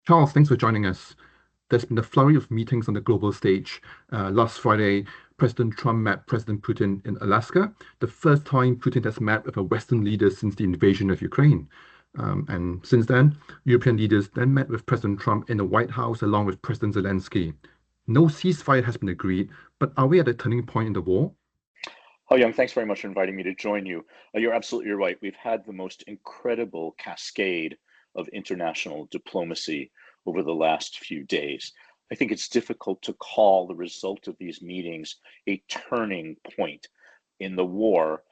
Charles, thanks for joining us. There's been a flurry of meetings on the global stage. Last Friday, President Trump met President Putin in Alaska, the first time Putin has met with a Western leader since the invasion of Ukraine. And since then, European leaders then met with President Trump in the White House along with President Zelensky. No ceasefire has been agreed, but are we at a turning point in the war? Oh, Young, thanks very much for inviting me to join you. You're absolutely right. We've had the most incredible cascade of international diplomacy over the last few days. I think it's difficult to call the result of these meetings a turning point in the war,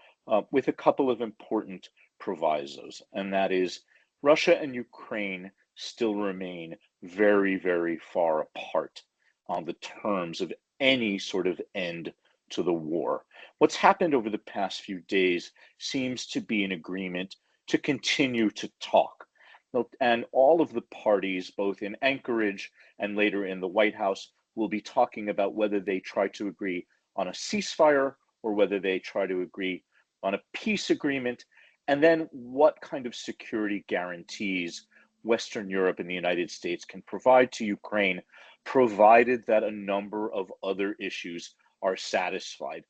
with a couple of important provisos, and that is Russia and Ukraine still remain very, very far apart on the terms of any sort of end to the war. What's happened over the past few days seems to be an agreement to continue to talk. And all of the parties, both in Anchorage and later in the White House, will be talking about whether they try to agree on a ceasefire or whether they try to agree on a peace agreement, and then what kind of security guarantees Western Europe and the United States can provide to Ukraine, provided that a number of other issues are satisfied.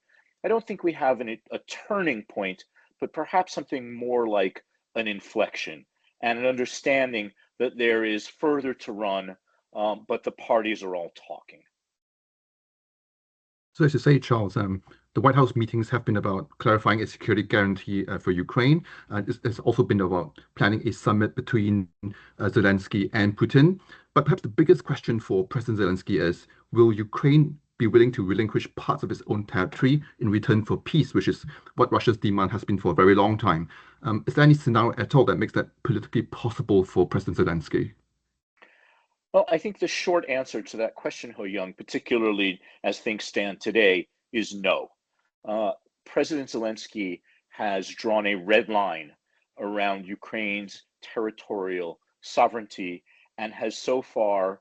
I don't think we have a turning point, but perhaps something more like an inflection and an understanding that there is further to run, but the parties are all talking. So as you say, Charles, the White House meetings have been about clarifying a security guarantee for Ukraine. It's also been about planning a summit between Zelensky and Putin. But perhaps the biggest question for President Zelensky is, will Ukraine be willing to relinquish parts of its own territory in return for peace, which is what Russia's demand has been for a very long time? Is there any scenario at all that makes that politically possible for President Zelensky? Well, I think the short answer to that question, Ho Young, particularly as things stand today, is no. Uh, President Zelensky has drawn a red line around Ukraine's territorial sovereignty and has so far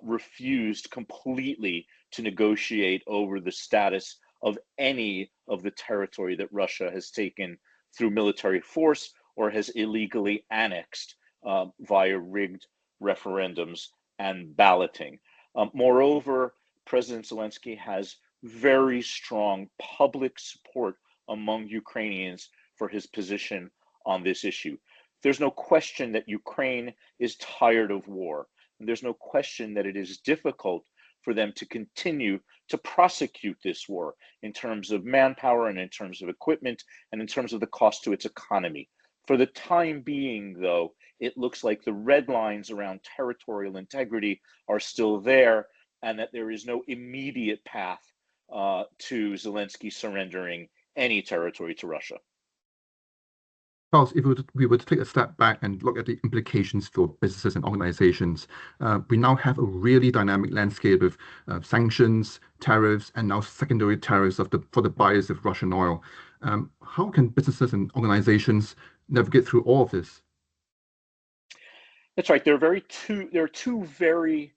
refused completely to negotiate over the status of any of the territory that Russia has taken through military force or has illegally annexed via rigged referendums and balloting. Moreover, President Zelensky has very strong public support among Ukrainians for his position on this issue. There's no question that Ukraine is tired of war. And there's no question that it is difficult for them to continue to prosecute this war in terms of manpower and in terms of equipment and in terms of the cost to its economy. For the time being, though, it looks like the red lines around territorial integrity are still there and that there is no immediate path to Zelensky surrendering any territory to Russia. Charles, if we were to take a step back and look at the implications for businesses and organizations, we now have a really dynamic landscape of sanctions, tariffs, and now secondary tariffs for the buyers of Russian oil. How can businesses and organizations navigate through all of this? That's right. There are two very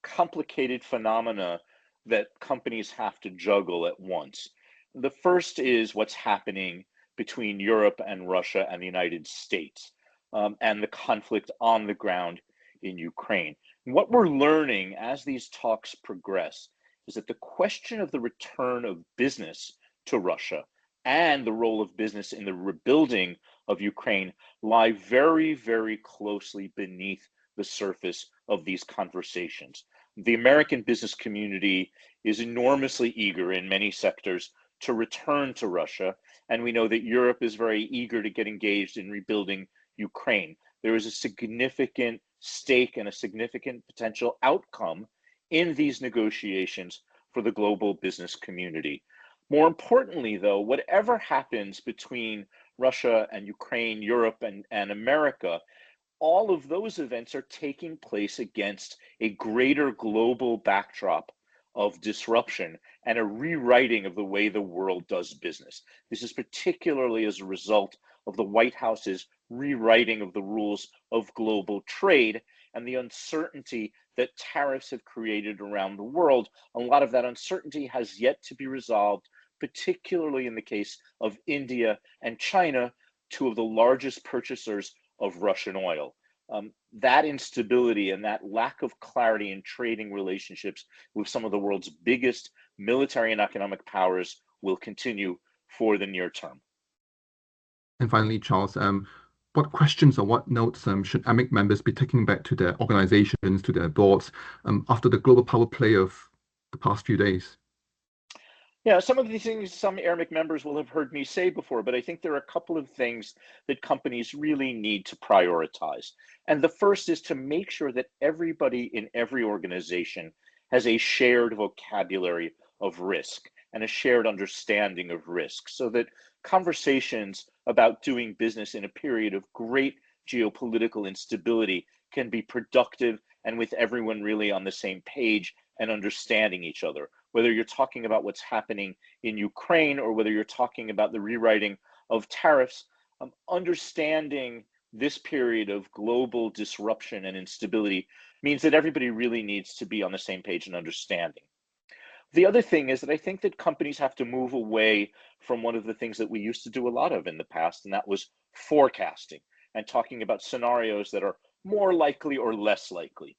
complicated phenomena that companies have to juggle at once. The first is what's happening between Europe and Russia and the United States, and the conflict on the ground in Ukraine. And what we're learning as these talks progress is that the question of the return of business to Russia and the role of business in the rebuilding of Ukraine lie very, very closely beneath the surface of these conversations. The American business community is enormously eager in many sectors to return to Russia, and we know that Europe is very eager to get engaged in rebuilding Ukraine. There is a significant stake and a significant potential outcome in these negotiations for the global business community. More importantly, though, whatever happens between Russia and Ukraine, Europe and America, all of those events are taking place against a greater global backdrop of disruption and a rewriting of the way the world does business. This is particularly as a result of the White House's rewriting of the rules of global trade and the uncertainty that tariffs have created around the world. A lot of that uncertainty has yet to be resolved, particularly in the case of India and China, two of the largest purchasers of Russian oil. That instability and that lack of clarity in trading relationships with some of the world's biggest military and economic powers will continue for the near term. And finally, Charles, what questions or what notes should AMIC members be taking back to their organizations, to their boards, after the global power play of the past few days? Yeah, some of these things some ARMIC members will have heard me say before, but I think there are a couple of things that companies really need to prioritize. And the first is to make sure that everybody in every organization has a shared vocabulary of risk and a shared understanding of risk so that conversations about doing business in a period of great geopolitical instability can be productive and with everyone really on the same page and understanding each other, whether you're talking about what's happening in Ukraine or whether you're talking about the rewriting of tariffs. Understanding this period of global disruption and instability means that everybody really needs to be on the same page and understanding. The other thing is that I think that companies have to move away from one of the things that we used to do a lot of in the past, and that was forecasting and talking about scenarios that are more likely or less likely.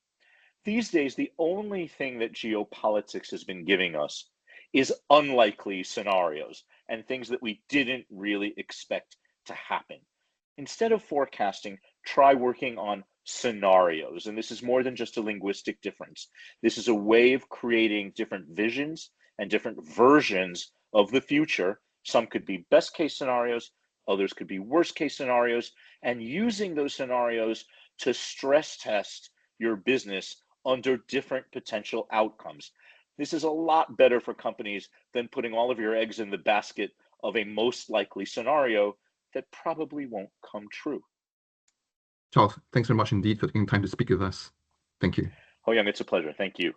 These days, the only thing that geopolitics has been giving us is unlikely scenarios and things that we didn't really expect to happen. Instead of forecasting, try working on scenarios. And this is more than just a linguistic difference. This is a way of creating different visions and different versions of the future. Some could be best case scenarios, others could be worst case scenarios, and using those scenarios to stress test your business under different potential outcomes. This is a lot better for companies than putting all of your eggs in the basket of a most likely scenario that probably won't come true. Charles, thanks very much indeed for taking time to speak with us. Thank you. Ho Young, it's a pleasure. Thank you.